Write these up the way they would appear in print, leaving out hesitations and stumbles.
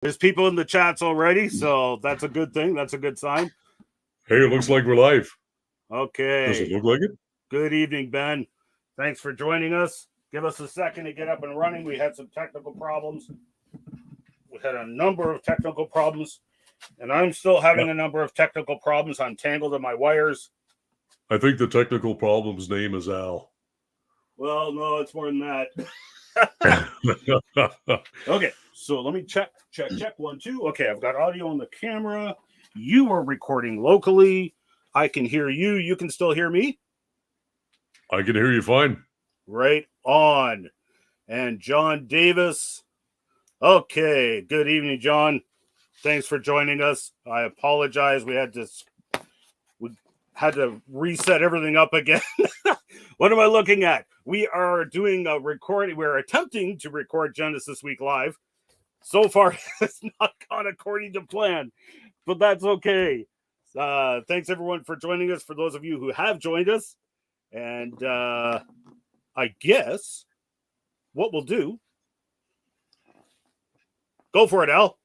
There's people in the chats already, so that's a good thing. That's a good sign. Hey, it looks like we're live. Okay. Does it look like it? Good evening, Ben. Thanks for joining us. Give us a second to get up and running. We had some technical problems. We had a number of technical problems, and I'm still having a number of technical problems. I'm tangled in my wires. I think the technical problem's name is Al. Well, no, it's more than that. Okay, so let me check. 1, 2. Okay, I've got audio on the camera. You are recording locally. I can hear you. You can still hear me? I can hear you fine. Right on. And John Davis. Okay, good evening, John. Thanks for joining us. I apologize. We had to reset everything up again. What am I looking at? We are doing a recording. We're attempting to record Genesis Week Live. So far, it's not gone according to plan, but that's okay. Thanks, everyone, for joining us. For those of you who have joined us. And I guess what we'll do. Go for it, Al.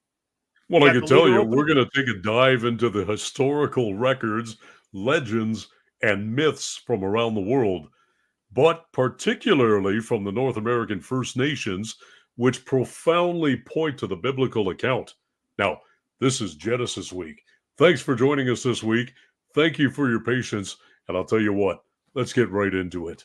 Well, I can tell you, we're going to take a dive into the historical records, legends, and myths from around the world, but particularly from the North American First Nations, which profoundly point to the biblical account. Now, this is Genesis Week. Thanks for joining us this week. Thank you for your patience. And I'll tell you what, let's get right into it.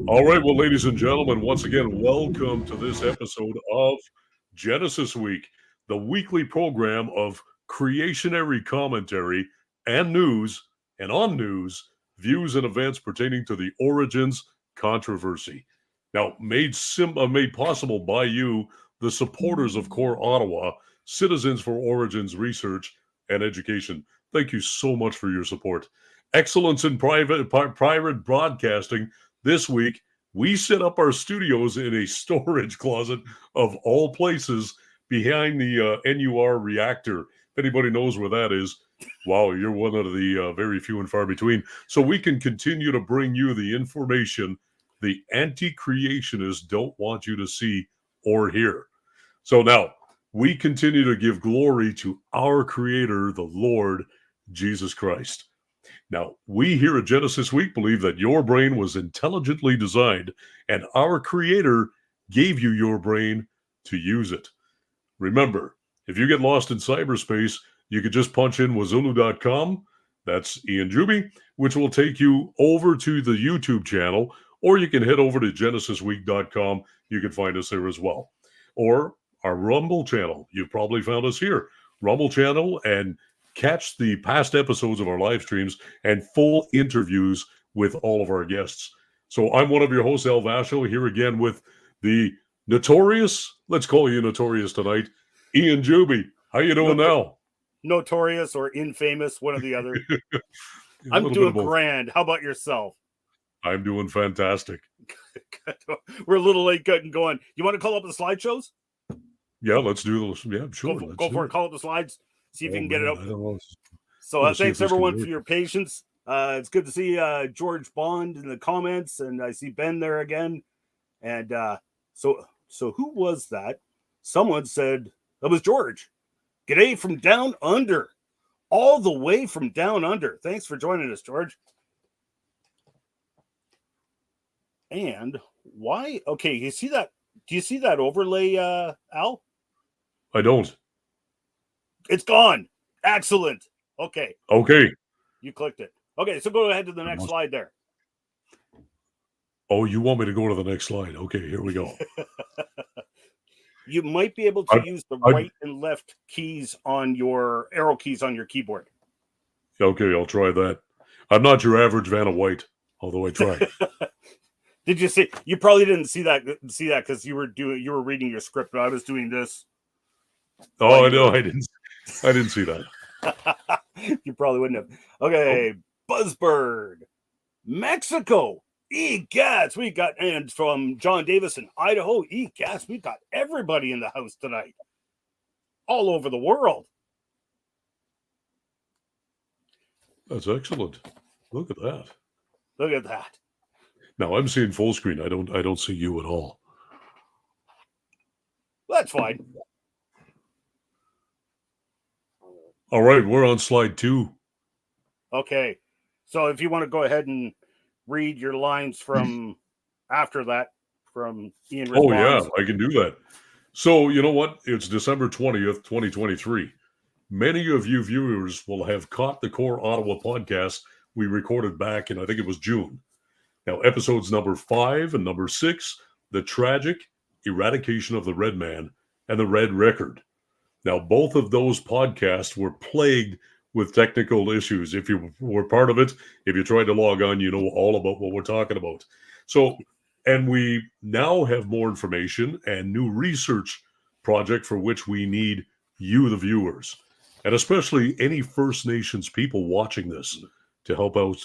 All right, well, ladies and gentlemen, once again, welcome to this episode of Genesis Week, the weekly program of creationary commentary and news, and on news, views and events pertaining to the origins controversy. Now, made possible by you, the supporters of Core Ottawa, Citizens for Origins Research and Education. Thank you so much for your support. Excellence in private broadcasting. This week, we set up our studios in a storage closet of all places behind the NUR reactor. If anybody knows where that is, wow, you're one of the very few and far between. So we can continue to bring you the information the anti-creationists don't want you to see or hear. So now, we continue to give glory to our Creator, the Lord Jesus Christ. Now, we here at Genesis Week believe that your brain was intelligently designed, and our Creator gave you your brain to use it. Remember, if you get lost in cyberspace, you could just punch in wazulu.com, that's Ian Juby, which will take you over to the YouTube channel, or you can head over to genesisweek.com. You can find us there as well. Or our Rumble channel. You've probably found us here. Rumble channel, and catch the past episodes of our live streams and full interviews with all of our guests. So I'm one of your hosts, Al Vasho, here again with the notorious, let's call you notorious tonight, Ian Juby. How you doing now? Notorious or infamous, one or the other. I'm doing grand. How about yourself? I'm doing fantastic. We're a little late getting going. You want to call up the slideshows? Yeah, let's do those. Yeah, sure. Go for it. Call up the slides. See if you can get it up. So thanks everyone for your patience. It's good to see George Bond in the comments, and I see Ben there again. And so who was that? Someone said that was George. G'day from down under, all the way from down under. Thanks for joining us, George. And why? Okay, you see that? Do you see that overlay, Al? I don't. It's gone. Excellent. Okay. Okay. You clicked it. Okay, so go ahead to the next slide there. Oh, you want me to go to the next slide? Okay, here we go. You might be able to use the right and left keys on your arrow keys on your keyboard. Okay, I'll try that. I'm not your average Vanna White, although I try. Did you see? You probably didn't see that because you were reading your script, but I was doing this. Oh, no, I didn't see that. You probably wouldn't have. Okay, Buzzbird, Mexico. Egats, we got, and from John Davis in Idaho, Egats, we got everybody in the house tonight, all over the world. That's excellent. Look at that. Look at that. Now I'm seeing full screen. I don't see you at all. That's fine. All right, we're on slide 2. Okay, so if you want to go ahead and read your lines from after that, from Ian Responds. Oh yeah, I can do that. So you know what? It's December 20th, 2023. Many of you viewers will have caught the Core Ottawa podcast we recorded back in, I think it was June. Now, episodes number 5 and number 6, the tragic eradication of the Red Man and the Red Record. Now, both of those podcasts were plagued with technical issues. If you were part of it, if you tried to log on, you know all about what we're talking about. So, and we now have more information and new research project for which we need you, the viewers, and especially any First Nations people watching this to help out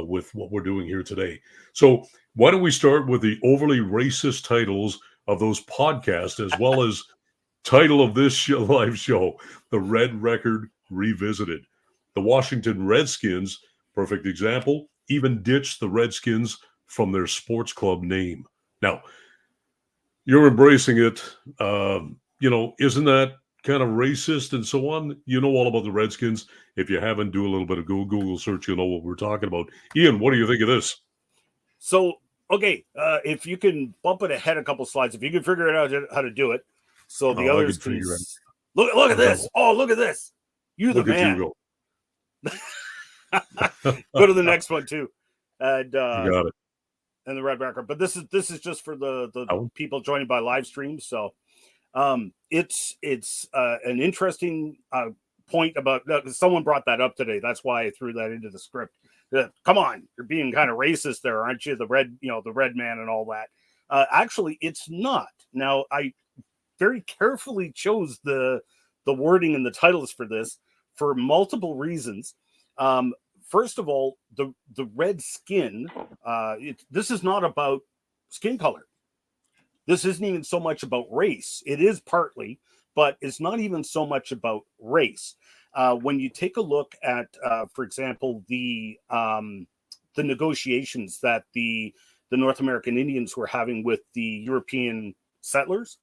with what we're doing here today. So why don't we start with the overly racist titles of those podcasts, as well as title of this live show, The Red Record Revisited. The Washington Redskins, perfect example, even ditched the Redskins from their sports club name. Now, you're embracing it. Isn't that kind of racist and so on? You know all about the Redskins. If you haven't, do a little bit of Google search. You'll know what we're talking about. Ian, what do you think of this? So, okay, if you can bump it ahead a couple slides, if you can figure it out how to do it, so the others can look at this. Oh, look at this! You the man. You go to the next one too, and you got it. And the red record. But this is just for the people joining by live stream. So, it's an interesting point about someone brought that up today. That's why I threw that into the script. Come on, you're being kind of racist there, aren't you? The red man and all that. Actually, it's not. Now, I very carefully chose the wording and the titles for this for multiple reasons. First of all, the red skin. This is not about skin color. This isn't even so much about race. It is partly, but it's not even so much about race. When you take a look at, for example, the negotiations that the North American Indians were having with the European settlers,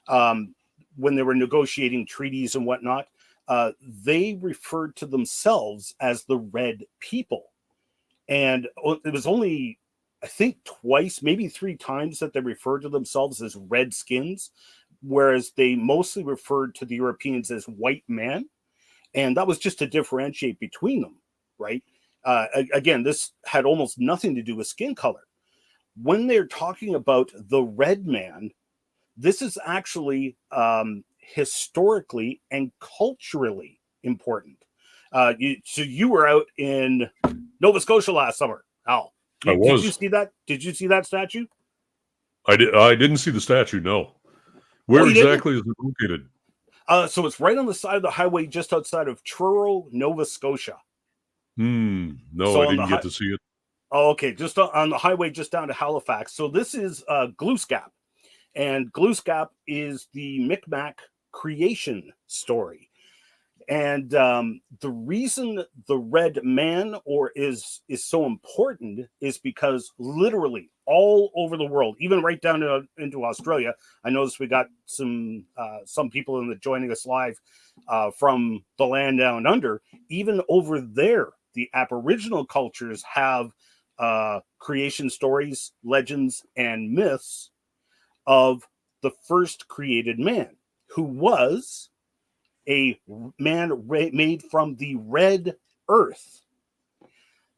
when they were negotiating treaties and whatnot, they referred to themselves as the Red People. And it was only, I think, twice, maybe 3 times that they referred to themselves as Redskins, whereas they mostly referred to the Europeans as white man. And that was just to differentiate between them, right? Again, this had almost nothing to do with skin color. When they're talking about the red man, this is actually historically and culturally important. You were out in Nova Scotia last summer, Al. I was. Did you see that? Did you see that statue? I didn't see the statue. No. Where exactly is it located? So it's right on the side of the highway, just outside of Truro, Nova Scotia. No, so I didn't get to see it. Oh, okay, just on the highway, just down to Halifax. So this is Glooscap, and Glooscap is the Micmac creation story. And the reason the red man is so important is because literally all over the world, even right down into Australia. I noticed we got some people joining us live from the land down under. Even over there, the Aboriginal cultures have creation stories, legends, and myths of the first created man, who was a man made from the red earth.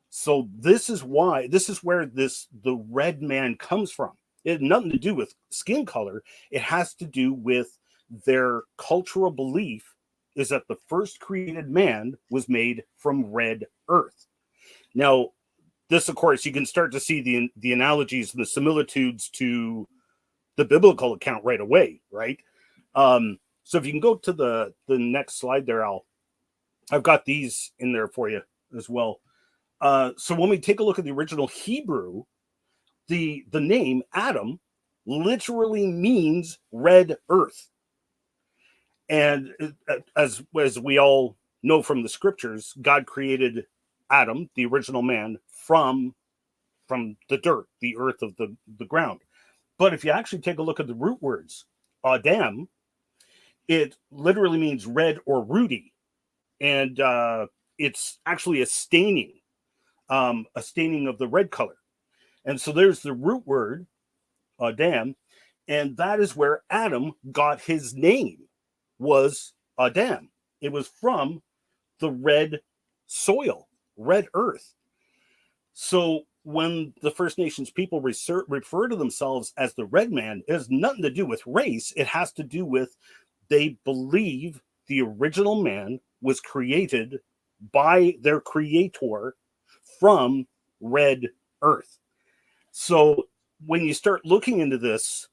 So this is where the red man comes from. It had nothing to do with skin color. It has to do with their cultural belief is that the first created man was made from red earth. Now, this, of course, you can start to see the analogies and the similitudes to the biblical account right away, right? So if you can go to the next slide there, Al, I've got these in there for you as well. So when we take a look at the original Hebrew, the name Adam literally means red earth. And as we all know from the scriptures, God created Adam, the original man, from the dirt, the earth of the ground. But if you actually take a look at the root words, Adam, it literally means red or ruddy. And it's actually a staining of the red color. And so there's the root word, Adam, and that is where Adam got his name, was Adam. It was from the red soil, red earth. So when the First Nations people refer to themselves as the red man, it has nothing to do with race. It has to do with they believe the original man was created by their creator from red earth. So when you start looking into this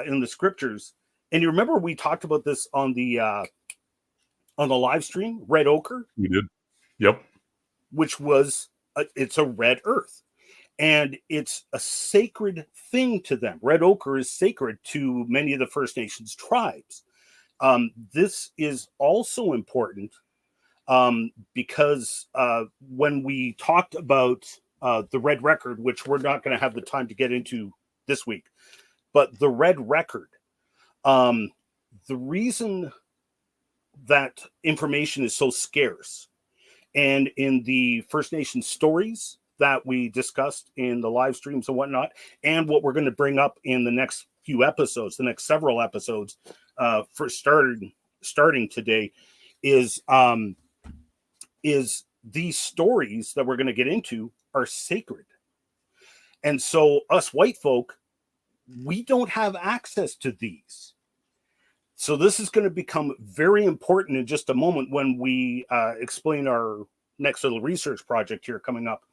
in the scriptures, and you remember we talked about this on the live stream, red ochre. We did. Yep. Which was it's a red earth, and it's a sacred thing to them. Red ochre is sacred to many of the First Nations tribes. This is also important because when we talked about the red record, which we're not going to have the time to get into this week, but the red record, the reason that information is so scarce, and in the First Nation stories that we discussed in the live streams and whatnot, and what we're going to bring up in the next few episodes, the next several episodes, for starting today, is these stories that we're going to get into are sacred. And so us white folk, we don't have access to these. So this is going to become very important in just a moment when we explain our next little research project here coming up,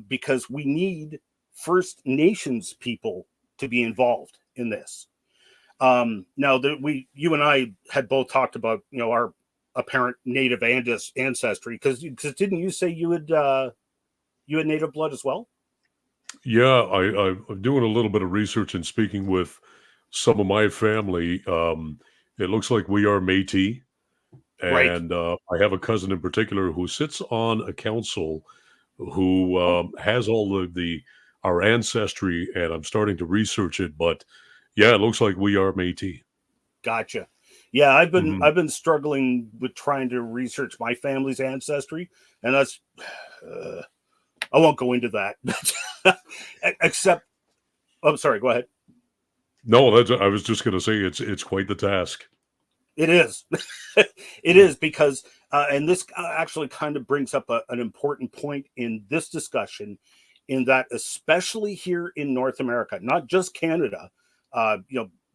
because we need First Nations people to be involved in this. Now that you and I had both talked about, our apparent native ancestry, because didn't you say you had native blood as well? Yeah, I'm doing a little bit of research and speaking with some of my family. It looks like we are Métis, Right. and I have a cousin in particular who sits on a council who has all of our ancestry, and I'm starting to research it. But yeah, it looks like we are Métis. Gotcha. Yeah, I've Mhm. been struggling with trying to research my family's ancestry, and that's I won't go into that. Except, I'm sorry. Go ahead. No, I was just going to say it's quite the task. It is. It is because, and this actually kind of brings up an important point in this discussion, in that especially here in North America, not just Canada,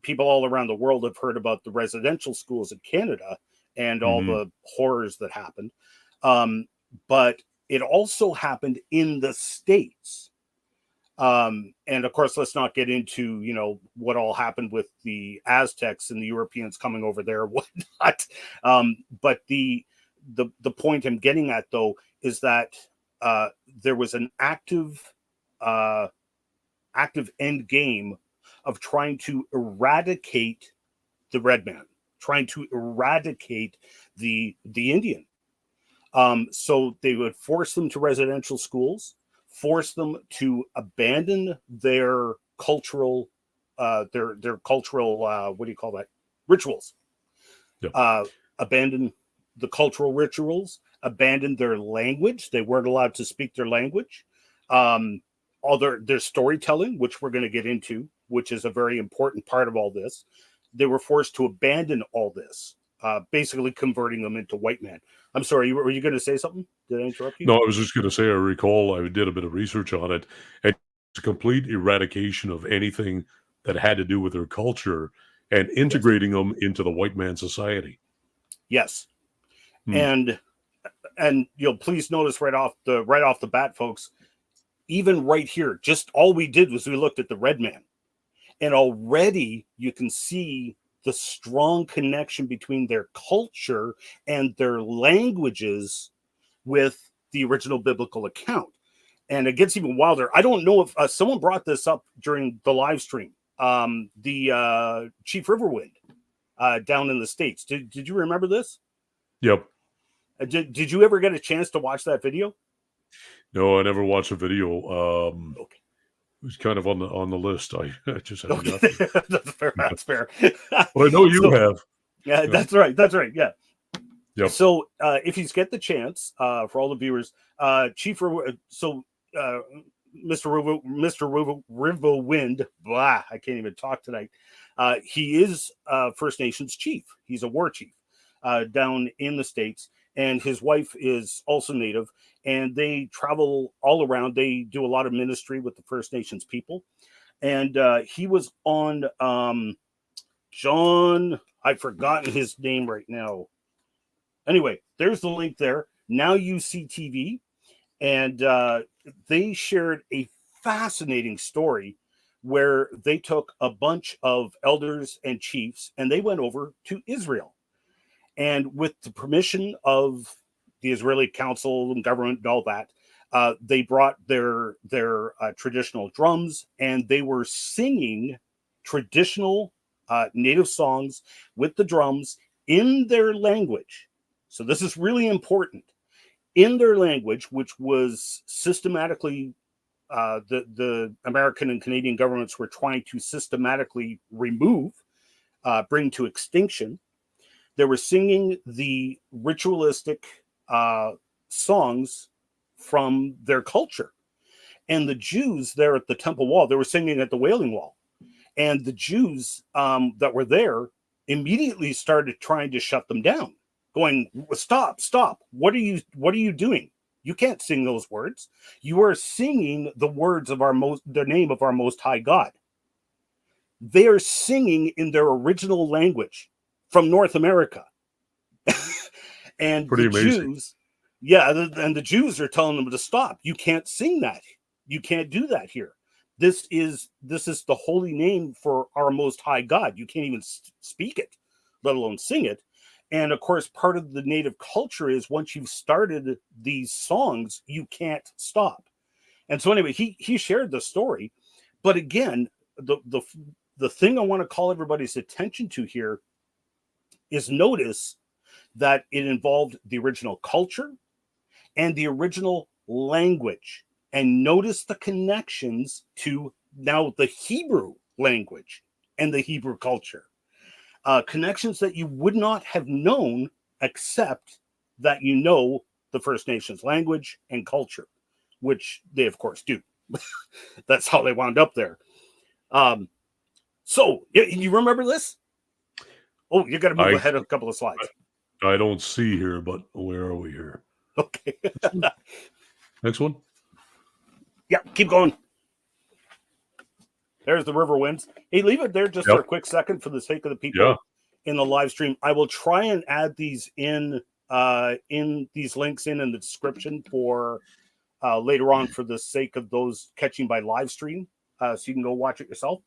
people all around the world have heard about the residential schools in Canada and all Mhm. the horrors that happened. But it also happened in the States. And of course, let's not get into, what all happened with the Aztecs and the Europeans coming over there, whatnot. But the point I'm getting at, though, is that there was an active end game of trying to eradicate the red man, trying to eradicate the Indian. So they would force them to residential schools, force them to abandon their cultural, what do you call that? Rituals. Yeah. Abandon the cultural rituals, abandon their language. They weren't allowed to speak their language. All their storytelling, which we're going to get into, which is a very important part of all this. They were forced to abandon all this, basically converting them into white men. I'm sorry, were you going to say something? Did I interrupt you? No, I was just going to say I recall I did a bit of research on it, and it's a complete eradication of anything that had to do with their culture and Yes. integrating them into the white man society. Yes. Hmm. And you'll please notice right off the bat, folks, even right here, just all we did was we looked at the red man, and already you can see the strong connection between their culture and their languages with the original biblical account. And it gets even wilder. I don't know if someone brought this up during the live stream. The Chief Riverwind down in the States. Did you remember this? Yep. Did you ever get a chance to watch that video? No, I never watched a video. Okay. It was kind of on the list. I just haven't got Okay. to. That's fair. That's fair. But I know you have. Yeah, Yep. that's right. That's right. Yeah. Yep. So if you get the chance, for all the viewers, Mr. Riverwind, blah, I can't even talk tonight. He is First Nations chief. He's a war chief down in the States, and his wife is also Native, and they travel all around. They do a lot of ministry with the First Nations people, and he was on John. I've forgotten his name right now. Anyway, there's the link there. Now you see TV, and they shared a fascinating story where they took a bunch of elders and chiefs and they went over to Israel. And with the permission of the Israeli council and government and all that, they brought their traditional drums, and they were singing traditional native songs with the drums in their language. So this is really important. In their language, which was systematically, the American and Canadian governments were trying to systematically remove, bring to extinction. They were singing the ritualistic songs from their culture. And the Jews there at the Temple Wall, they were singing at the Wailing Wall. And the Jews that were there immediately started trying to shut them down, going, stop. What are you doing? You can't sing those words. You are singing the words of the name of our Most High God. They are singing in their original language from North America. And Pretty the amazing. Jews, yeah, and the Jews are telling them to stop. You can't sing that. You can't do that here. This is the holy name for our Most High God. You can't even speak it, let alone sing it. And of course, part of the native culture is once you've started these songs, you can't stop. And so anyway, he shared the story. But again, the thing I want to call everybody's attention to here is notice that it involved the original culture and the original language. And notice the connections to now the Hebrew language and the Hebrew culture. Connections that you would not have known except that you know the First Nations language and culture, which they, of course, do. That's how they wound up there. So, you remember this? Oh, you got to move ahead a couple of slides. I don't see here, but where are we here? Okay. Next one. Yeah, keep going. There's the river winds. Hey, leave it there just for a quick second for the sake of the people in the live stream. I will try and add these in these links in the description for later on for the sake of those catching by live stream, so you can go watch it yourself.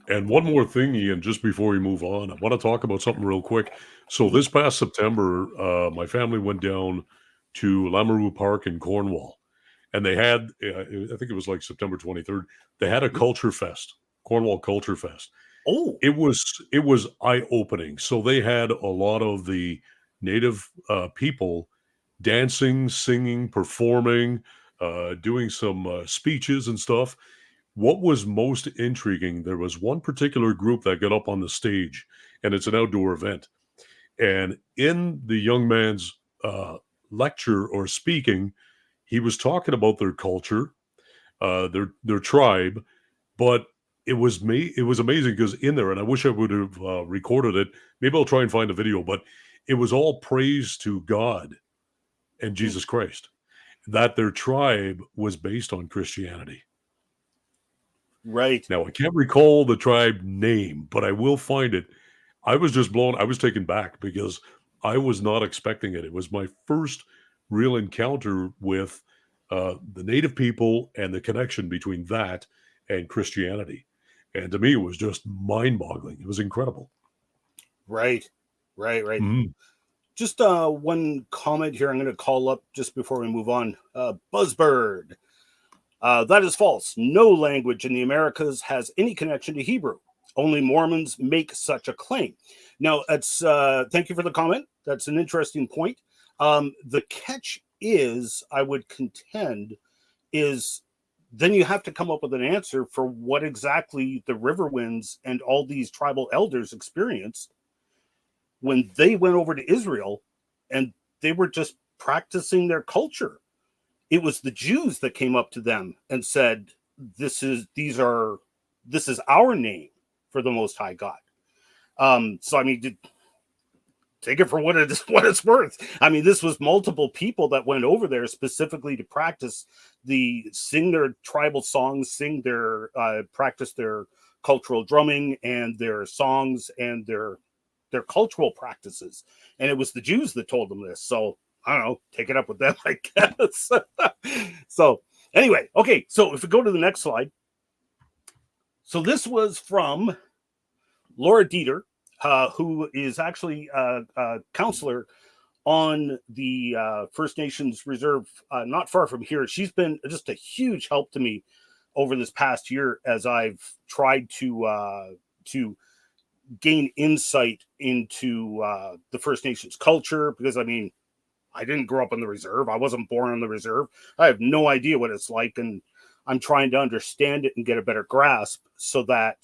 And one more thing, Ian, just before we move on, I want to talk about something real quick. So this past September, my family went down to Lamoureux Park in Cornwall, and they had, I think it was like September 23rd, they had a culture fest, Cornwall Culture Fest. Oh, it was eye-opening. So they had a lot of the native people dancing, singing, performing, doing some speeches and stuff. What was most intriguing, there was one particular group that got up on the stage, and it's an outdoor event. And in the young man's lecture or speaking, he was talking about their culture, their tribe, but it was amazing because in there, and I wish I would have recorded it. Maybe I'll try and find a video, but it was all praise to God and Jesus Christ, that their tribe was based on Christianity. Right. Now, I can't recall the tribe name, but I will find it. I was taken back because I was not expecting it. It was my first real encounter with the native people and the connection between that and Christianity. And to me, it was just mind-boggling. It was incredible. Right. Mhm. Just one comment here I'm going to call up just before we move on. Buzzbird. That is false. No language in the Americas has any connection to Hebrew. Only Mormons make such a claim. Now, it's thank you for the comment. That's an interesting point. The catch is, I would contend, is then you have to come up with an answer for what exactly the Riverwinds and all these tribal elders experienced when they went over to Israel and they were just practicing their culture. It was the Jews that came up to them and said, this is our name for the Most High God. So I mean, take it for what it's worth. I mean, this was multiple people that went over there specifically to practice sing their tribal songs, practice their cultural drumming and their songs and their cultural practices. And it was the Jews that told them this. So I don't know, take it up with them, I guess. So anyway, okay. So if we go to the next slide. So this was from Laura Dieter, who is actually a counselor on the First Nations Reserve, not far from here. She's been just a huge help to me over this past year as I've tried to gain insight into the First Nations culture, because I mean, I didn't grow up in the reserve. I wasn't born on the reserve. I have no idea what it's like, and I'm trying to understand it and get a better grasp so that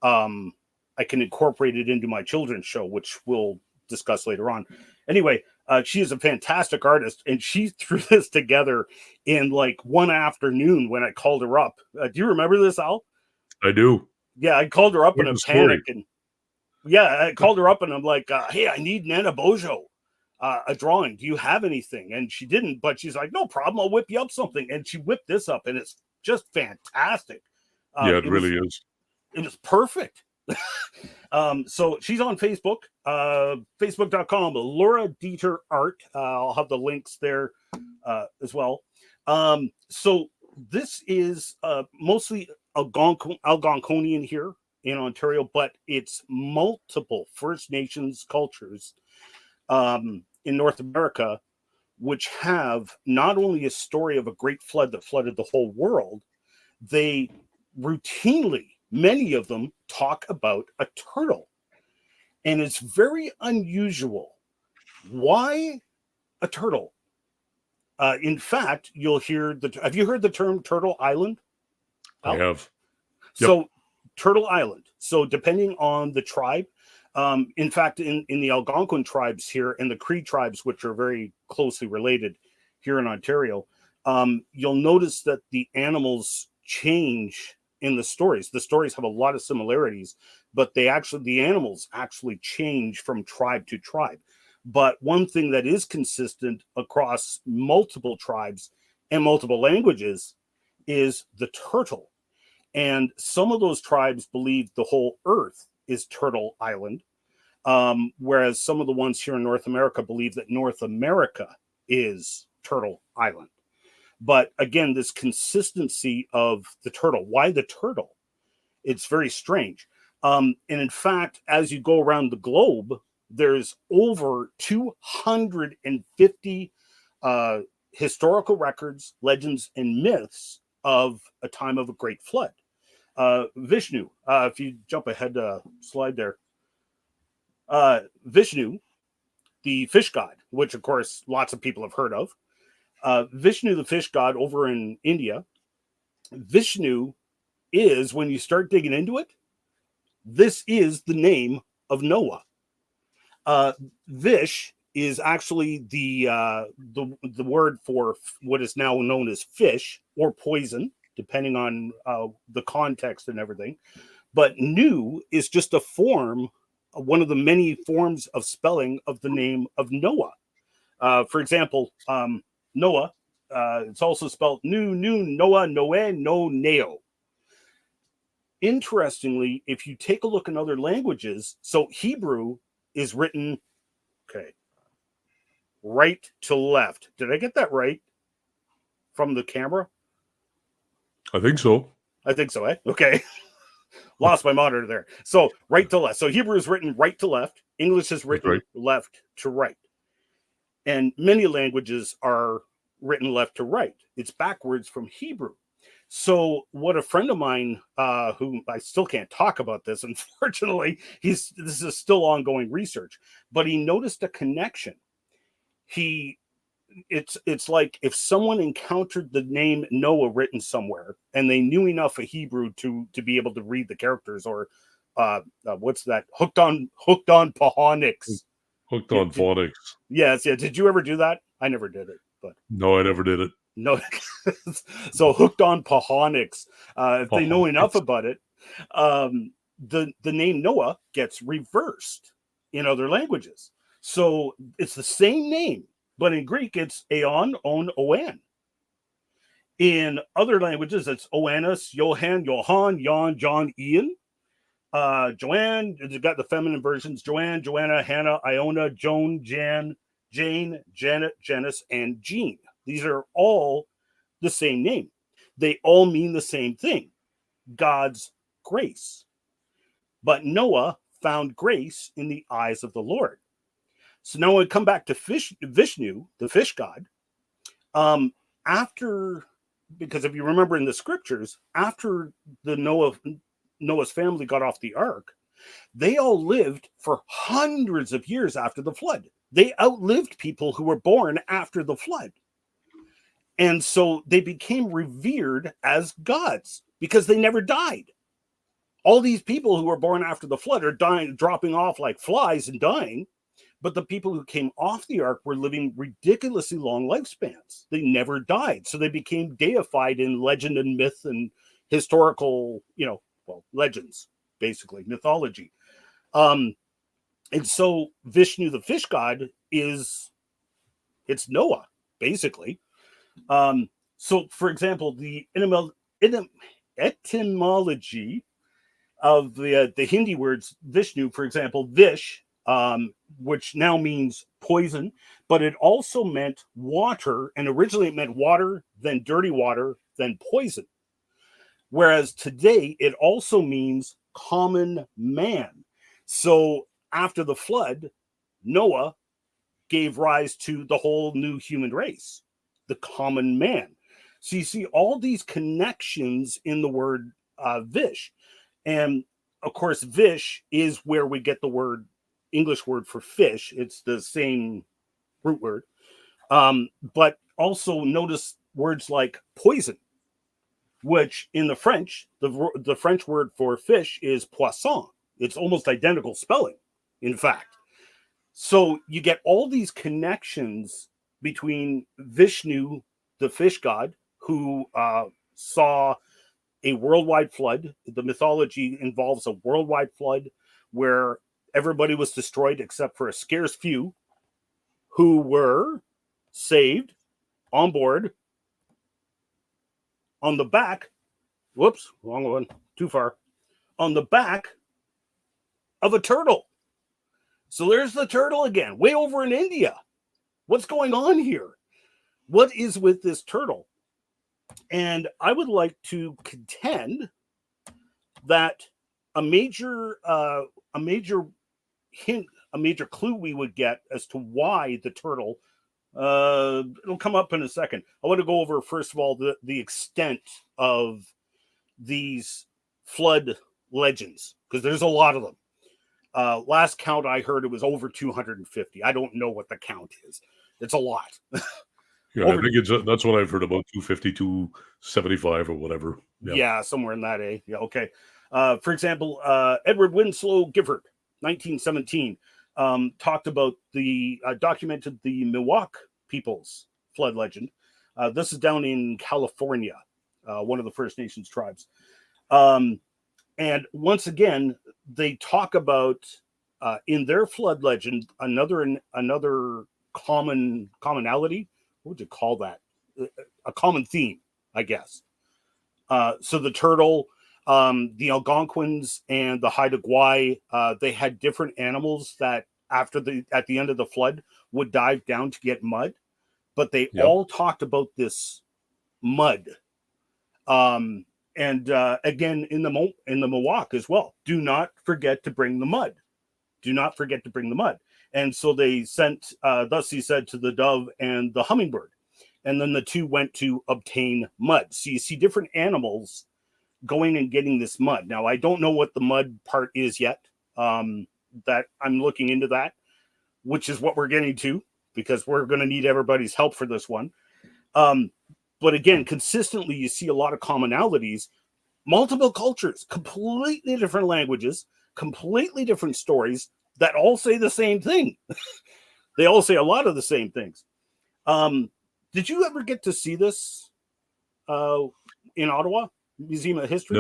I can incorporate it into my children's show, which we'll discuss later on. Anyway, she is a fantastic artist, and she threw this together in like one afternoon when I called her up. Do you remember this, Al? I do. Yeah, I called her up in a panic, story. and yeah, I called her up and I'm like, hey, I need Nana Bojo. A drawing. Do you have anything? And she didn't, but she's like, no problem. I'll whip you up something. And she whipped this up, and it's just fantastic. Yeah, it really is. It was perfect. So she's on Facebook, facebook.com, Laura Dieter Art. I'll have the links there as well. So this is mostly Algonquinian here in Ontario, but it's multiple First Nations cultures in North America, which have not only a story of a great flood that flooded the whole world, they routinely, many of them, talk about a turtle. And it's very unusual. Why a turtle? In fact, you'll hear have you heard the term Turtle Island? I have. Yep. So Turtle Island. So depending on the tribe, in fact, in the Algonquin tribes here and the Cree tribes, which are very closely related here in Ontario, you'll notice that the animals change in the stories. The stories have a lot of similarities, but the animals actually change from tribe to tribe. But one thing that is consistent across multiple tribes and multiple languages is the turtle. And some of those tribes believe the whole earth is Turtle Island, whereas some of the ones here in North America believe that North America is Turtle Island. But again, this consistency of the turtle. Why the turtle? It's very strange. And in fact, as you go around the globe, there's over 250 historical records, legends, and myths of a time of a great flood. Vishnu, if you jump ahead slide there, Vishnu, the fish god, which of course lots of people have heard of, Vishnu, the fish god over in India. Vishnu is, when you start digging into it, this is the name of Noah. Vish is actually the word for what is now known as fish or poison, depending on the context and everything. But Nu is just a form, one of the many forms of spelling of the name of Noah. For example, Noah, it's also spelled Nu, Noah, Noe, No, Neo. Interestingly, if you take a look in other languages, so Hebrew is written, okay, right to left. Did I get that right from the camera? I think so. I think so, eh? Okay. Lost my monitor there. So right to left. So Hebrew is written right to left. English is written right. left to right. And many languages are written left to right. It's backwards from Hebrew. So what a friend of mine, who I still can't talk about this, unfortunately, this is still ongoing research, but he noticed a connection. It's like if someone encountered the name Noah written somewhere and they knew enough of Hebrew to be able to read the characters, or what's that? Hooked on phonics. Hooked on phonics. Yes, yeah. Did you ever do that? I never did it, but no, I never did it. No, so hooked on phonics. If they know enough about it, the name Noah gets reversed in other languages. So it's the same name, but in Greek it's Aeon, On, Oan. In other languages, it's Oannes, Johan, Johan, Jan, John, Ian. Joanne, you've got the feminine versions: Joanne, Joanna, Hannah, Iona, Joan, Jan, Jane, Janet, Janice, and Jean. These are all the same name. They all mean the same thing: God's grace. But Noah found grace in the eyes of the Lord. So now we come back to Vishnu, the fish god. After, because if you remember in the scriptures, after the Noah's family got off the ark, they all lived for hundreds of years after the flood. They outlived people who were born after the flood. And so they became revered as gods because they never died. All these people who were born after the flood are dying, dropping off like flies and dying. But the people who came off the ark were living ridiculously long lifespans. They never died. So they became deified in legend and myth and historical, legends, basically, mythology. And so Vishnu, the fish god, it's Noah, basically. So, for example, the etymology of the Hindi words Vishnu, for example, Vish, which now means poison, but it also meant water, and originally it meant water, then dirty water, then poison. Whereas today it also means common man. So after the flood, Noah gave rise to the whole new human race, the common man. So you see all these connections in the word Vish. And of course, Vish is where we get the English word for fish. It's the same root word. But also notice words like poison, which in the French, the French word for fish is poisson. It's almost identical spelling, in fact. So you get all these connections between Vishnu, the fish god, who saw a worldwide flood. The mythology involves a worldwide flood where everybody was destroyed except for a scarce few who were saved on board on the back. Whoops, wrong one, too far. On the back of a turtle. So there's the turtle again, way over in India. What's going on here? What is with this turtle? And I would like to contend that a major hint, a major clue we would get as to why the turtle, it'll come up in a second. I want to go over, first of all, the extent of these flood legends, because there's a lot of them. Last count I heard, it was over 250. I don't know what the count is. It's a lot. Yeah, I think that's what I've heard, about 250, 275 or whatever. Yeah, somewhere in that, eh? Yeah, okay. For example, Edward Winslow Gifford, 1917, talked about documented the Miwok people's flood legend. This is down in California, one of the First Nations tribes. And once again, they talk about in their flood legend another commonality. What would you call that? A common theme, I guess. So the turtle, the Algonquins, and the Haida Gwaii, they had different animals that at the end of the flood would dive down to get mud, but they all talked about this mud. And again, in the Mohawk as well. Do not forget to bring the mud. Do not forget to bring the mud. And so they sent, thus he said, to the dove and the hummingbird. And then the two went to obtain mud. So you see different animals going and getting this mud. Now, I don't know what the mud part is yet. That I'm looking into that, which is what we're getting to, because we're going to need everybody's help for this one. But again, consistently, you see a lot of commonalities, multiple cultures, completely different languages, completely different stories that all say the same thing. They all say a lot of the same things. Did you ever get to see this in Ottawa, Museum of History?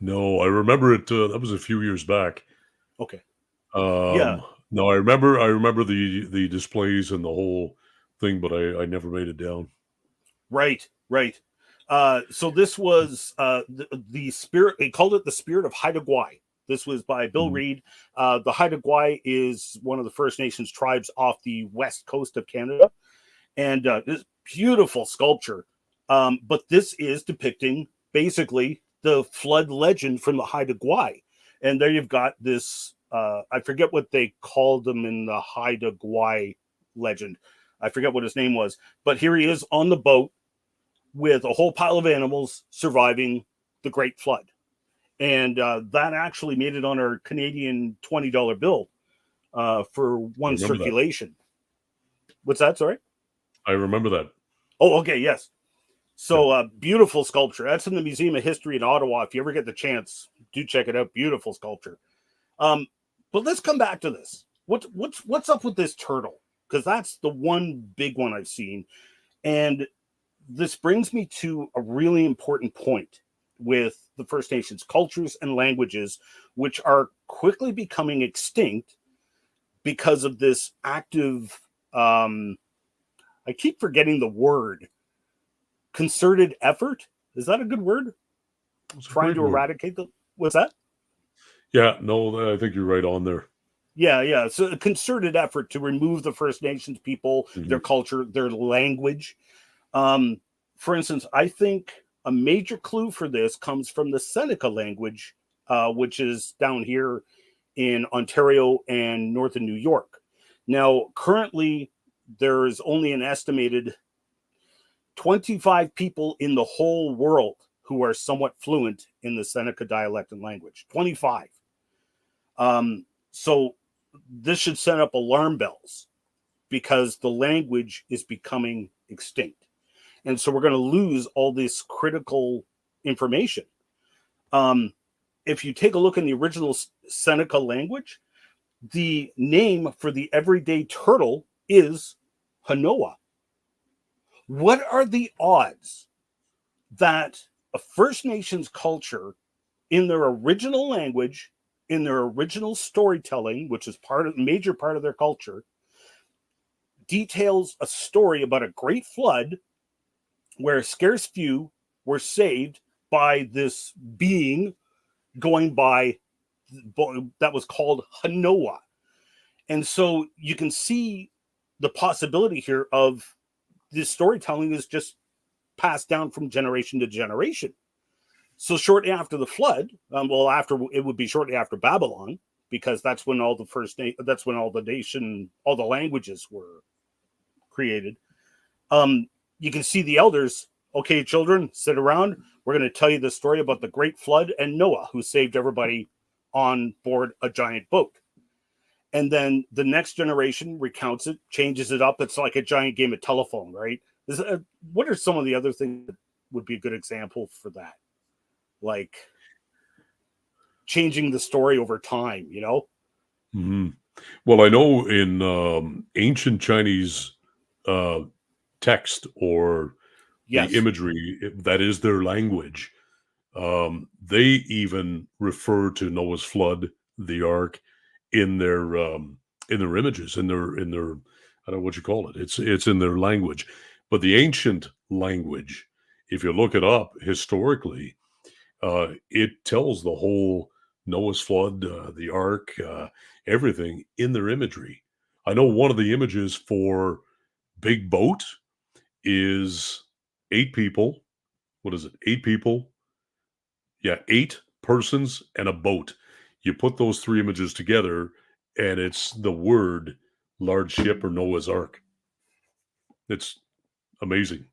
No, I remember it. That was a few years back. Okay. Yeah. No, I remember the displays and the whole thing, but I never made it down. Right. So this was the spirit. They called it the Spirit of Haida Gwaii. This was by Bill Reed. The Haida Gwaii is one of the First Nations tribes off the west coast of Canada, and this beautiful sculpture. But this is depicting basically the flood legend from the Haida Gwaii, and there you've got this. I forget what they called him in the Haida Gwaii legend. I forget what his name was, but here he is on the boat with a whole pile of animals surviving the Great Flood. And that actually made it on our Canadian $20 bill for one circulation. That. What's that? Sorry? I remember that. Oh, okay. Yes. So beautiful sculpture. That's in the Museum of History in Ottawa. If you ever get the chance, do check it out. Beautiful sculpture. But let's come back to this. What's up with this turtle? Because that's the one big one I've seen. And this brings me to a really important point with the First Nations cultures and languages, which are quickly becoming extinct because of this active, I keep forgetting the word, concerted effort. Is that a good word? Trying to eradicate them. What's that? Yeah, no, I think you're right on there. Yeah. So a concerted effort to remove the First Nations people, their culture, their language. For instance, I think a major clue for this comes from the Seneca language, which is down here in Ontario and northern New York. Now, currently, there is only an estimated 25 people in the whole world who are somewhat fluent in the Seneca dialect and language. 25. So this should set up alarm bells because the language is becoming extinct. And so we're going to lose all this critical information. If you take a look in the original Seneca language, the name for the everyday turtle is Hanoa. What are the odds that a First Nations culture in their original language, in their original storytelling, which is major part of their culture, details a story about a great flood where a scarce few were saved by this being going by that was called Hanoa. And so you can see the possibility here of this storytelling is just passed down from generation to generation. So shortly after the flood, it would be shortly after Babylon, because that's when all the languages were created. You can see the elders. Okay, children, sit around. We're going to tell you the story about the great flood and Noah, who saved everybody on board a giant boat. And then the next generation recounts it, changes it up. It's like a giant game of telephone, right? What are some of the other things that would be a good example for that? Like changing the story over time, you know? Mm-hmm. Well, I know in ancient Chinese text or the imagery, that is their language. They even refer to Noah's flood, the ark, in their images, in their I don't know what you call it. It's in their language. But the ancient language, if you look it up historically, it tells the whole Noah's flood, the ark, everything in their imagery. I know one of the images for big boat is 8 people. What is it? 8 people Yeah, 8 persons and a boat. You put those 3 images together, and it's the word large ship or Noah's Ark. It's amazing.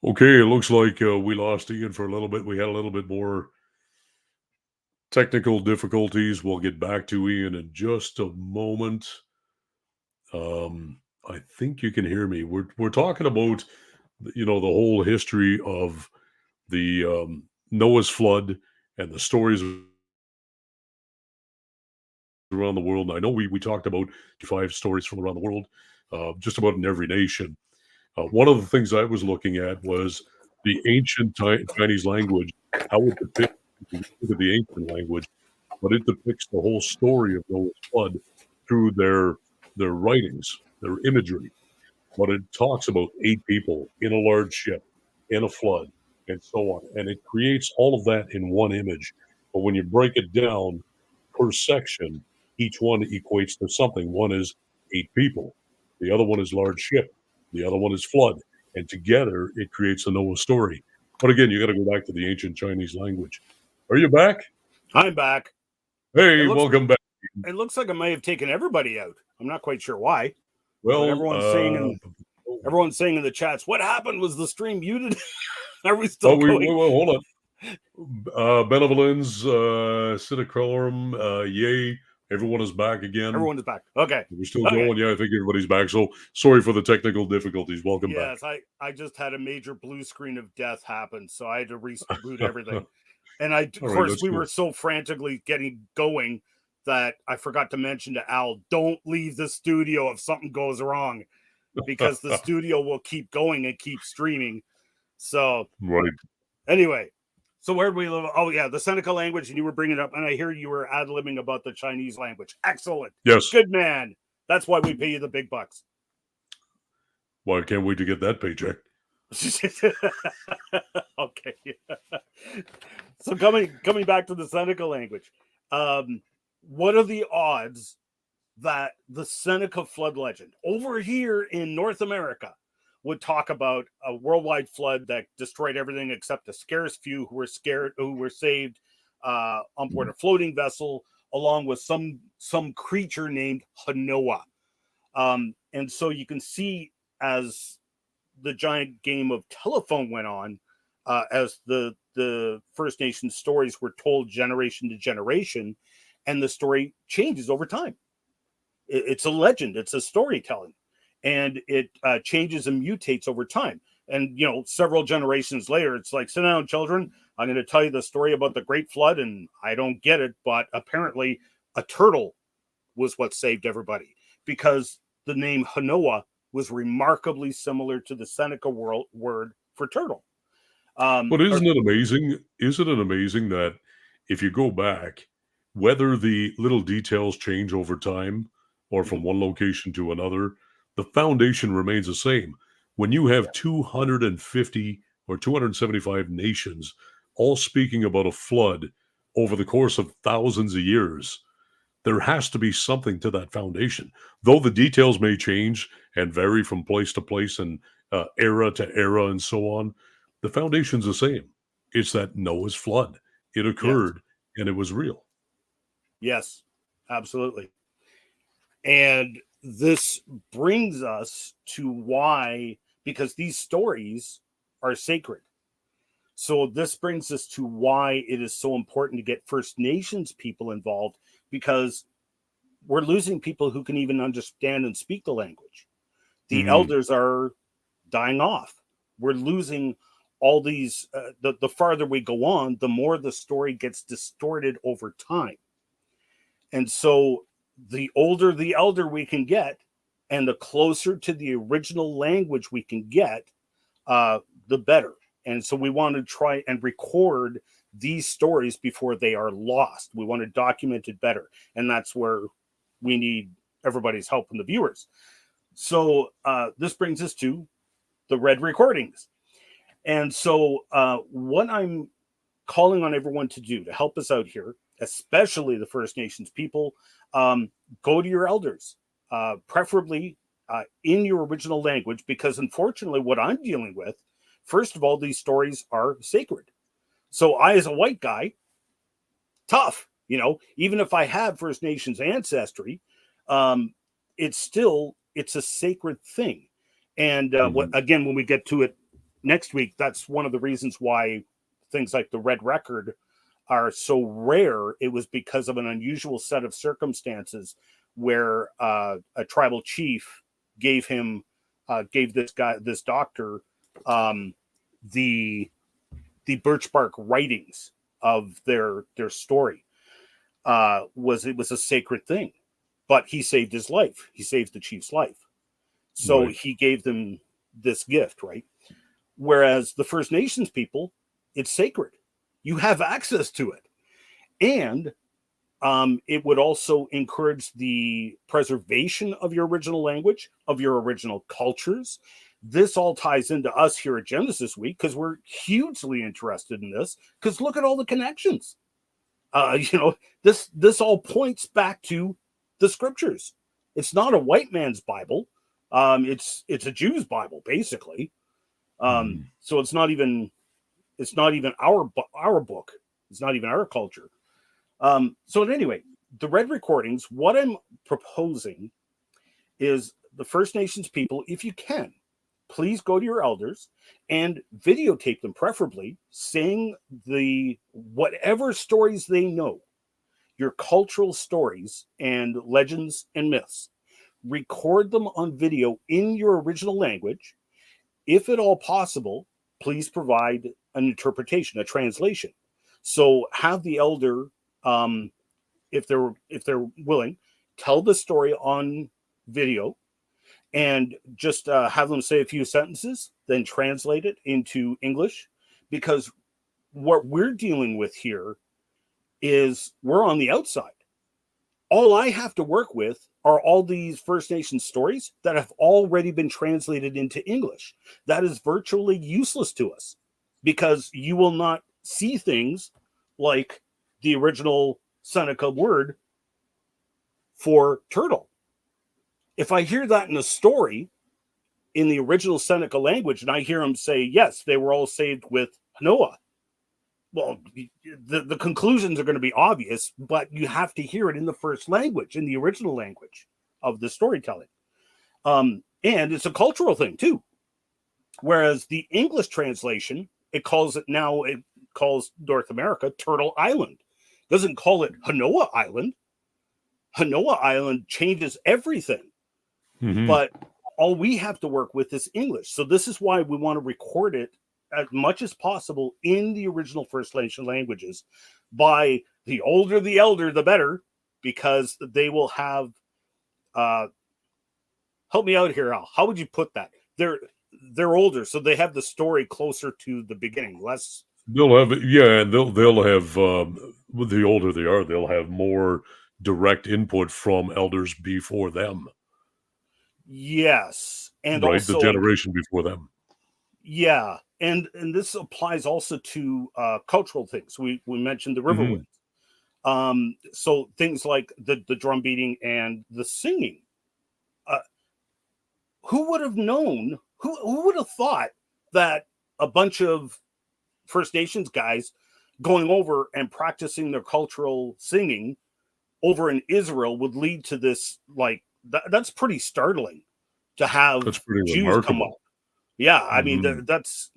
Okay, it looks like we lost Ian for a little bit. We had a little bit more technical difficulties. We'll get back to Ian in just a moment. I think you can hear me. We're talking about the whole history of the Noah's flood and the stories around the world. And I know we talked about 5 stories from around the world, just about in every nation. One of the things I was looking at was the ancient Chinese language, how it depicts. Look at the ancient language, but it depicts the whole story of Noah's flood through their writings, their imagery. But it talks about 8 people in a large ship, in a flood, and so on. And it creates all of that in one image. But when you break it down per section, each one equates to something. One is 8 people, the other one is large ship, the other one is flood. And together it creates a Noah story. But again, you got to go back to the ancient Chinese language. Are you back? I'm back. Hey, welcome back. It looks like I may have taken everybody out. I'm not quite sure why. Well, But everyone's saying in the chats, what happened? Was the stream muted? Are we still going? Hold on. Benevolence, Cinecorum, yay. Everyone is back again. Everyone is back. Okay. We're still going. Yeah, I think everybody's back. So sorry for the technical difficulties. Welcome back. Yes, I just had a major blue screen of death happen, so I had to reboot everything. And of course, we were so frantically getting going that I forgot to mention to Al, don't leave the studio if something goes wrong, because the studio will keep going and keep streaming. So, right. Anyway, so where do we live? Oh, yeah, the Seneca language, and you were bringing it up, and I hear you were ad-libbing about the Chinese language. Excellent. Yes. Good man. That's why we pay you the big bucks. Well, I can't wait to get that paycheck. Okay. So coming back to the Seneca language, what are the odds that the Seneca flood legend over here in North America would talk about a worldwide flood that destroyed everything except a scarce few who were saved on board a floating vessel, along with some creature named Hanoah. And so you can see, as the giant game of telephone went on, as the First Nations stories were told generation to generation, and the story changes over time. It's a legend. It's a storytelling, and it changes and mutates over time. And several generations later, it's like, sit down, children. I'm going to tell you the story about the Great Flood, and I don't get it, but apparently a turtle was what saved everybody, because the name Hanoah was remarkably similar to the Seneca word for turtle. But isn't it amazing? Isn't it amazing that if you go back, whether the little details change over time or from one location to another, the foundation remains the same. When you have 250 or 275 nations all speaking about a flood over the course of thousands of years, there has to be something to that foundation. Though the details may change and vary from place to place and era to era and so on, the foundation's the same. It's that Noah's flood. It occurred, and it was real. Yes, absolutely. And this brings us to why, because these stories are sacred. So this brings us to why it is so important to get First Nations people involved, because we're losing people who can even understand and speak the language. The elders are dying off. We're losing all these. The farther we go on, the more the story gets distorted over time. And so the older the elder we can get, and the closer to the original language we can get, the better. And so we want to try and record these stories before they are lost. We want to document it better. And that's where we need everybody's help and the viewers. So this brings us to the red recordings. And so what I'm calling on everyone to do to help us out here, especially the First Nations people, go to your elders, preferably in your original language, because unfortunately what I'm dealing with, first of all, these stories are sacred. So I, as a white guy, tough, even if I have First Nations ancestry, it's a sacred thing. And again, when we get to it next week, that's one of the reasons why things like the Red Record are so rare. It was because of an unusual set of circumstances where a tribal chief gave this doctor the birch bark writings of their story. It was a sacred thing, but he saved his life. He saved the chief's life. So he gave them this gift, right? Whereas the First Nations people, it's sacred. You have access to it. And it would also encourage the preservation of your original language, of your original cultures. This all ties into us here at Genesis Week because we're hugely interested in this, because look at all the connections. This all points back to the scriptures. It's not a white man's Bible. It's a Jew's Bible, basically. So it's not even our book. It's not even our culture. So anyway, the red recordings, what I'm proposing is the First Nations people, if you can, please go to your elders and videotape them, preferably saying whatever stories they know, your cultural stories and legends and myths. Record them on video in your original language. If at all possible, please provide an interpretation, a translation. So have the elder, if they're willing, tell the story on video, and just have them say a few sentences, then translate it into English. Because what we're dealing with here is we're on the outside. All I have to work with are all these First Nation stories that have already been translated into English. That is virtually useless to us, because you will not see things like the original Seneca word for turtle. If I hear that in a story in the original Seneca language, and I hear them say, yes, they were all saved with Hanoah, well, the conclusions are going to be obvious, but you have to hear it in the first language, in the original language of the storytelling. And it's a cultural thing too. Whereas the English translation, it calls North America Turtle Island. It doesn't call it Hanoah Island. Hanoah Island changes everything. But all we have to work with is English. So this is why we want to record it as much as possible in the original First Nation languages. By the older the elder, the better, because they will have. Help me out here, Al. How would you put that? They're older, so they have the story closer to the beginning. Less. They'll have, and they'll have. The older they are, they'll have more direct input from elders before them. Yes, and right, also the generation before them. Yeah, and this applies also to cultural things. We mentioned the river winds. So things like the drum beating and the singing. Who would have known? Who would have thought that a bunch of First Nations guys going over and practicing their cultural singing over in Israel would lead to this, like, that's pretty startling to have That's pretty Jews come up. remarkable. Yeah, I mean, Mhm. that's,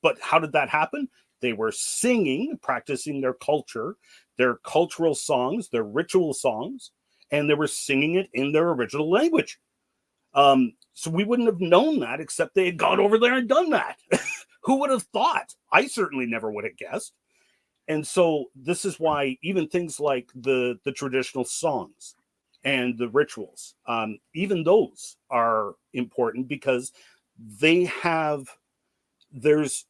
but how did that happen? They were singing, practicing their culture, their cultural songs, their ritual songs, and they were singing it in their original language. So we wouldn't have known that except they had gone over there and done that. Who would have thought? I certainly never would have guessed. And so this is why even things like the traditional songs and the rituals, even those are important because they have there's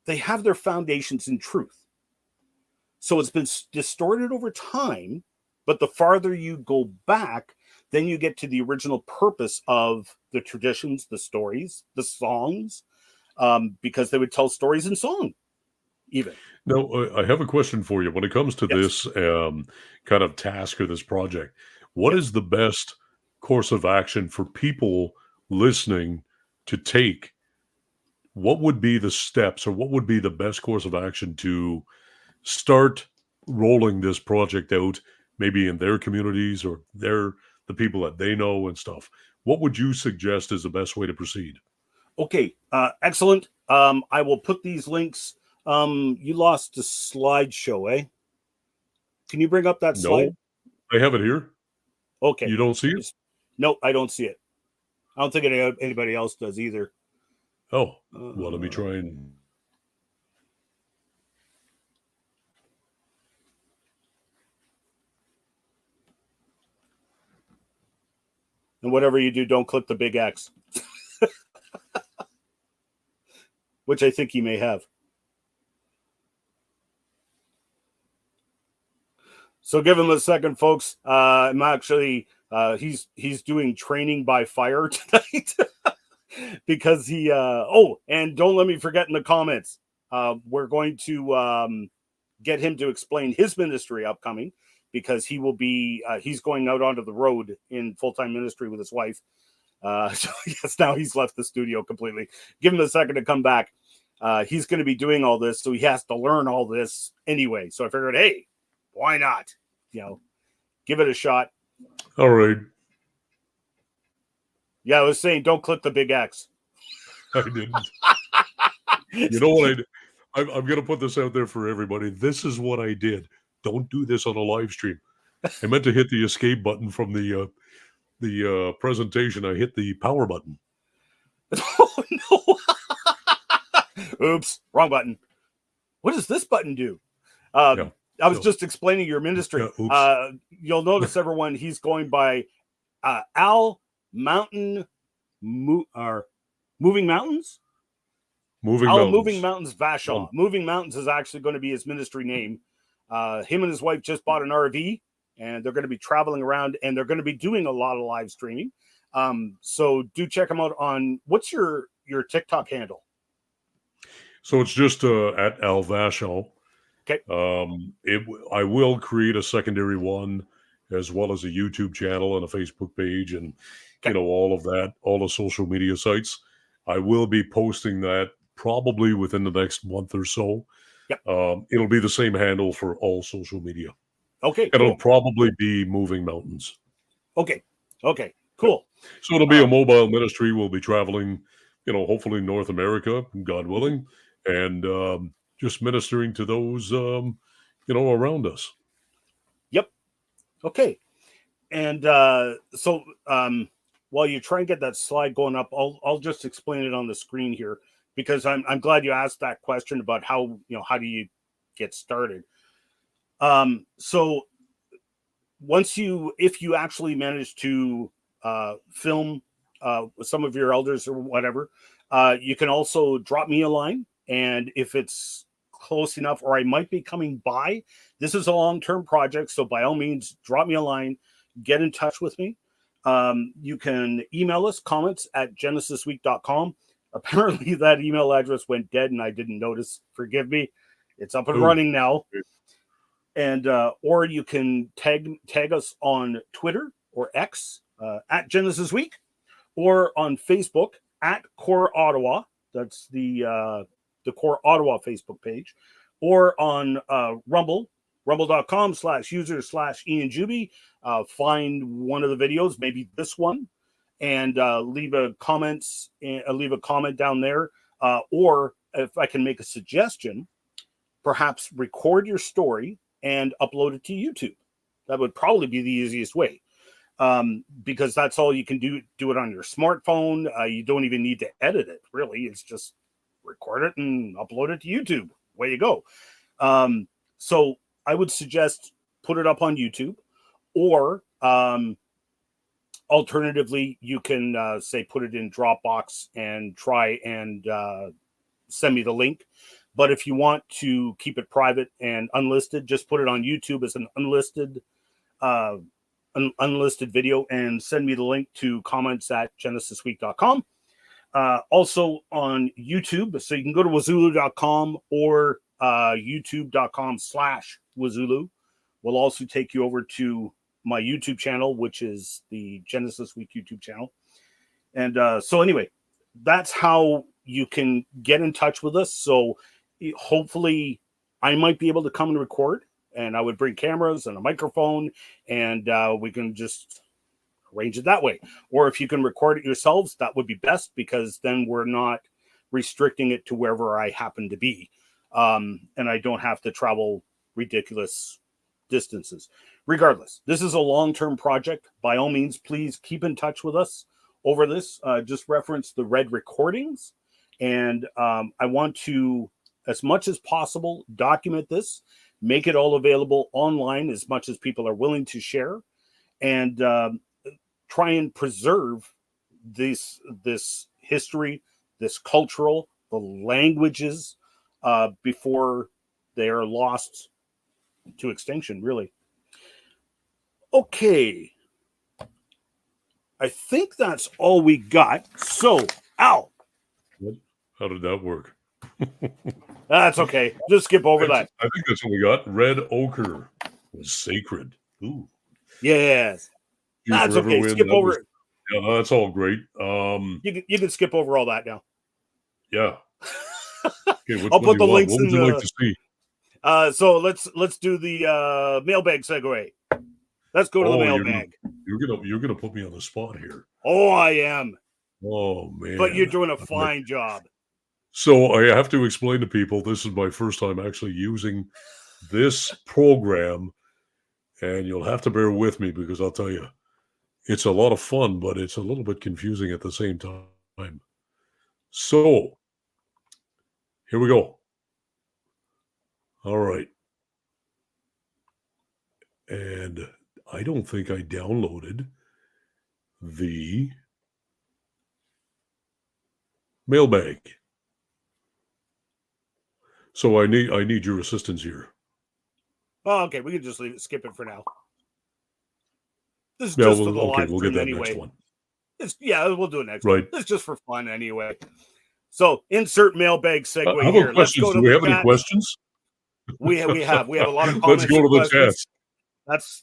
they have their foundations in truth. So it's been distorted over time, but the farther you go back, then you get to the original purpose of the traditions, the stories, the songs, because they would tell stories in song, even. Now, I have a question for you. When it comes to Yes. this kind of task or this project, what Yep. is the best course of action for people listening to take? What would be the steps or what would be the best course of action to start rolling this project out, maybe in their communities or the people that they know and stuff? What would you suggest is the best way to proceed? Okay. Excellent. I will put these links. You lost a slideshow, eh? Can you bring up that No, slide? I have it here. Okay. You don't see it? No, I don't see it. I don't think anybody else does either. Oh, well, let me Uh, try and and whatever you do, don't click the big X, which I think he may have. So give him a second, folks. I'm actually he's doing training by fire tonight because he and don't let me forget in the comments. We're going to get him to explain his ministry upcoming because he will be he's going out onto the road in full-time ministry with his wife. So yes, now he's left the studio completely. Give him a second to come back. He's going to be doing all this, so he has to learn all this anyway. So I figured, hey, why not? Give it a shot. all right. Yeah, I was saying, don't click the big X. I didn't. You know what I'm going to put this out there for everybody. This is what I did. Don't do this on a live stream. I meant to hit the escape button from the presentation. I hit the power button. Oh no! Oops, wrong button. What does this button do? Yeah. I was So, just explaining your ministry. oops. You'll notice, everyone, he's going by Al Mountain or Moving Mountains. Moving Al Moving Mountains. Mountains Vashon. Moving Mountains is actually going to be his ministry name. Him and his wife just bought an RV, and they're going to be traveling around, and they're going to be doing a lot of live streaming. So do check them out on what's your TikTok handle? So it's just at Al Vashon. Okay. I will create a secondary one as well as a YouTube channel and a Facebook page and Okay. all of that, all the social media sites. I will be posting that probably within the next month or so. Yep. It'll be the same handle for all social media. Okay. It'll Cool. probably be Moving Mountains. Okay. Cool. So it'll be a mobile ministry. We'll be traveling, hopefully North America, God willing, and just ministering to those, around us. Yep. Okay. And so while you try and get that slide going up, I'll just explain it on the screen here because I'm glad you asked that question about how how do you get started. So if you actually manage to film some of your elders or whatever, you can also drop me a line, and if it's close enough, or I might be coming by. This is a long-term project, so by all means, drop me a line, get in touch with me. You can email us comments@genesisweek.com. Apparently, that email address went dead, and I didn't notice. Forgive me. It's up and running now. And or you can tag us on Twitter or X at Genesis Week, or on Facebook at Core Ottawa. That's the Core Ottawa Facebook page, or on Rumble, rumble.com/user/Ian Juby. Find one of the videos, maybe this one, and leave a comment down there. Or if I can make a suggestion, perhaps record your story and upload it to YouTube. That would probably be the easiest way, because that's all you can do it on your smartphone. You don't even need to edit it, really. It's just record it and upload it to YouTube. Way you go. So I would suggest put it up on YouTube, or alternatively, you can say put it in Dropbox and try and send me the link. But if you want to keep it private and unlisted, just put it on YouTube as an unlisted video and send me the link to comments@genesisweek.com. Also on YouTube, so you can go to wazulu.com or youtube.com/wazulu. Will also take you over to my YouTube channel, which is the Genesis Week YouTube channel. And so anyway, that's how you can get in touch with us. So hopefully I might be able to come and record, and I would bring cameras and a microphone, and we can just arrange it that way. Or if you can record it yourselves, that would be best, because then we're not restricting it to wherever I happen to be. And I don't have to travel ridiculous distances. Regardless, this is a long-term project. By all means, please keep in touch with us over this. Just reference the red recordings. And I want to, as much as possible, document this, make it all available online as much as people are willing to share, and try and preserve this history, this cultural, the languages, before they are lost to extinction, really. Okay. I think that's all we got. So, Al. How did that work? That's okay. Just skip over that. I think that's what we got. Red ochre was sacred. Ooh. Yes. That's okay. Skip over it. Yeah, no, that's all great. You can skip over all that now. Yeah. Okay, I'll put the links in the. What would you like to see? So let's do the mailbag segue. Let's go to the mailbag. You're gonna put me on the spot here. Oh, I am. Oh man! But you're doing a fine job. So I have to explain to people, this is my first time actually using this program, and you'll have to bear with me, because I'll tell you, it's a lot of fun, but it's a little bit confusing at the same time. So here we go. All right. And I don't think I downloaded the mailbag. So I need your assistance here. Oh, okay. We can just skip it for now. This is just for the live we'll stream get that anyway. next one. We'll do it next right. one. It's just for fun anyway. So insert mailbag segue how here. About questions? Do we have any questions? We have a lot of comments. Let's go to the chat.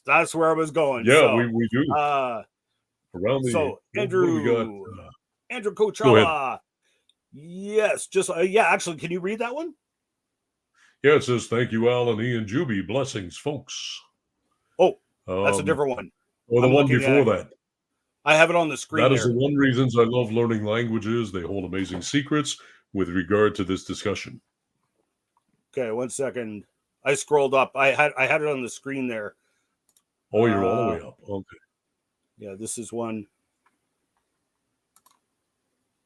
That's where I was going. Yeah, so, we do. Around the so Andrew Coachella. Yes, just actually, can you read that one? Yeah, it says, "Thank you, Al and Ian Juby. Blessings, folks." Oh, that's a different one. Or the one before that. I have it on the screen. That is the one reasons I love learning languages. They hold amazing secrets with regard to this discussion. Okay, 1 second. I scrolled up. I had it on the screen there. Oh, you're all the way up. Okay. Yeah, this is one.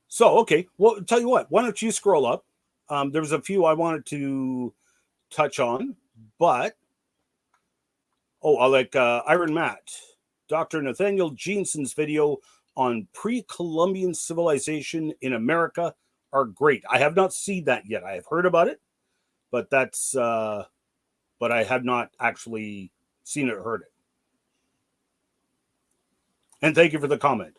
So, okay. Well, tell you what. Why don't you scroll up? There was a few I wanted to touch on, but I like Iron Matt. Dr. Nathaniel Jeanson's video on pre-Columbian civilization in America are great. I have not seen that yet. I have heard about it, but but I have not actually seen it or heard it. And thank you for the comment.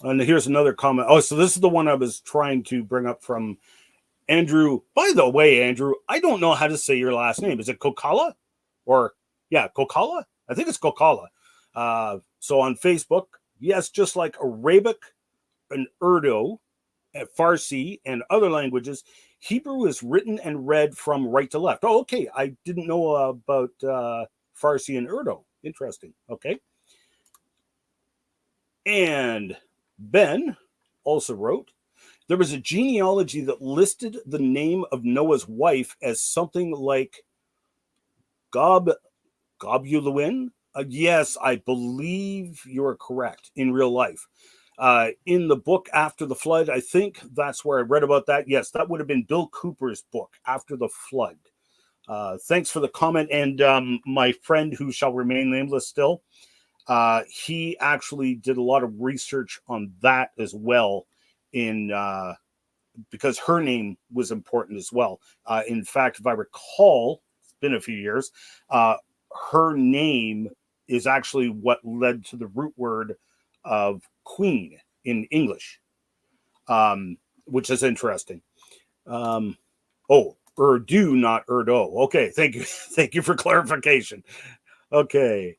And here's another comment. Oh, so this is the one I was trying to bring up from Andrew. By the way, Andrew, I don't know how to say your last name. Is it Kokala? Kokala? I think it's Kokala. So on Facebook, yes, just like Arabic and Urdu, Farsi, and other languages, Hebrew is written and read from right to left. Oh, okay. I didn't know about Farsi and Urdu. Interesting. Okay. And Ben also wrote, there was a genealogy that listed the name of Noah's wife as something like Gobuluin. Yes, I believe you're correct in real life. In the book After the Flood, I think that's where I read about that. Yes, that would have been Bill Cooper's book, After the Flood. Thanks for the comment. And my friend who shall remain nameless still, he actually did a lot of research on that as well because her name was important as well. In fact, if I recall, it's been a few years, her name is actually what led to the root word of queen in English, which is interesting. Urdu, not Urdu. Okay, thank you. Thank you for clarification. Okay.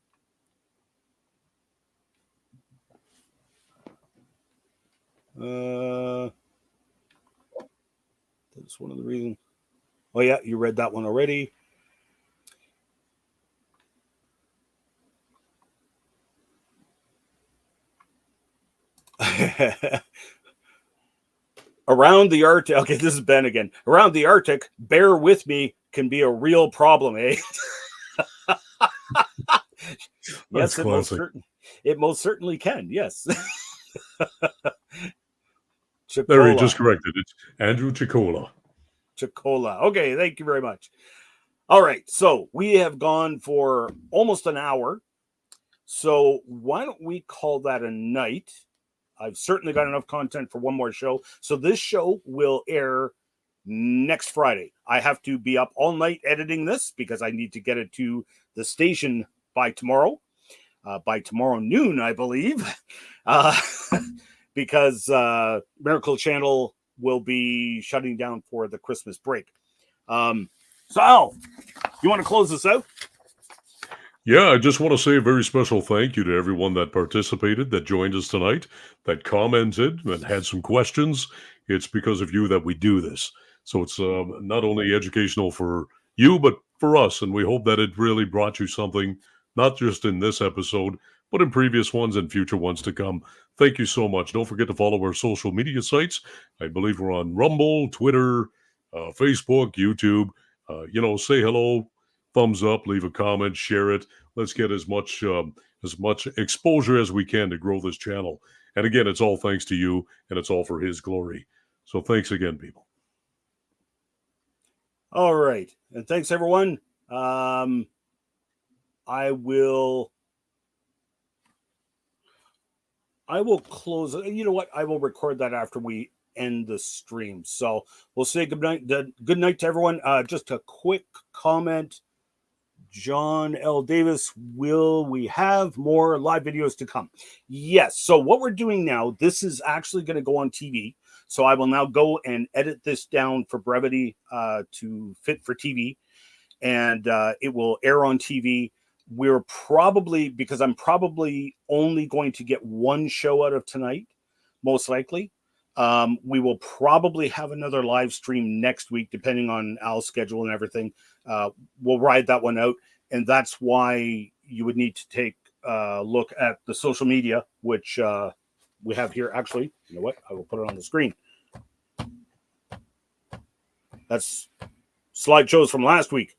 That's one of the reasons. Oh, yeah, you read that one already. Around the Arctic. Okay, this is Ben again. Around the Arctic, bear with me, can be a real problem, eh? Yes, it most certainly can. Yes. There, he just corrected. It's Andrew Chicola. Chicola. Okay, thank you very much. All right, so we have gone for almost an hour. So why don't we call that a night? I've certainly got enough content for one more show. So this show will air next Friday. I have to be up all night editing this because I need to get it to the station by tomorrow noon, I believe, because Miracle Channel will be shutting down for the Christmas break. So, Al, you want to close this out? Yeah, I just want to say a very special thank you to everyone that participated, that joined us tonight, that commented, and had some questions. It's because of you that we do this. So it's not only educational for you, but for us. And we hope that it really brought you something, not just in this episode, but in previous ones and future ones to come. Thank you so much. Don't forget to follow our social media sites. I believe we're on Rumble, Twitter, Facebook, YouTube. Say hello, thumbs up, leave a comment, share it. Let's get as much exposure as we can to grow this channel. And again, it's all thanks to you, and it's all for His glory. So thanks again, people. All right, and thanks everyone. I will close. You know what? I will record that after we end the stream. So we'll say good night. Good night to everyone. Just a quick comment. John L. Davis, will we have more live videos to come? Yes. So what we're doing now, this is actually going to go on TV. So I will now go and edit this down for brevity to fit for TV. And it will air on TV. We're probably, because I'm probably only going to get one show out of tonight, most likely. We will probably have another live stream next week, depending on Al's schedule and everything. We'll ride that one out. And that's why you would need to take a look at the social media, which we have here. Actually, you know what? I will put it on the screen. That's slideshows from last week.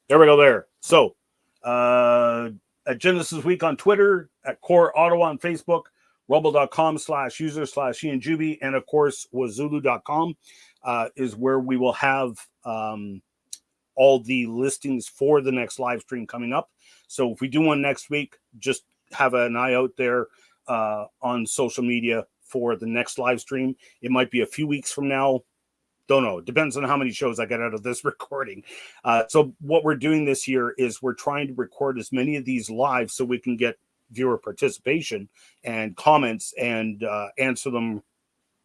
There we go there. So at Genesis Week on Twitter, at Core Ottawa on Facebook, rumble.com/user/IanJuby, and of course, wazulu.com is where we will have all the listings for the next live stream coming up. So if we do one next week, just have an eye out there on social media for the next live stream. It might be a few weeks from now. Don't know. It depends on how many shows I get out of this recording. So what we're doing this year is we're trying to record as many of these live so we can get viewer participation and comments and answer them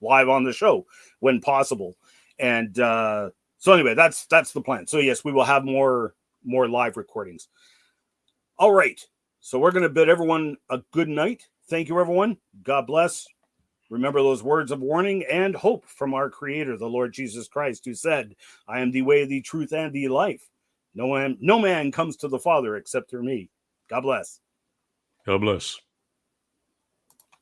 live on the show when possible. And so anyway, that's the plan. So yes, we will have more live recordings. All right. So we're going to bid everyone a good night. Thank you, everyone. God bless. Remember those words of warning and hope from our Creator, the Lord Jesus Christ, who said, I am the way, the truth, and the life. No man comes to the Father except through me. God bless. God bless.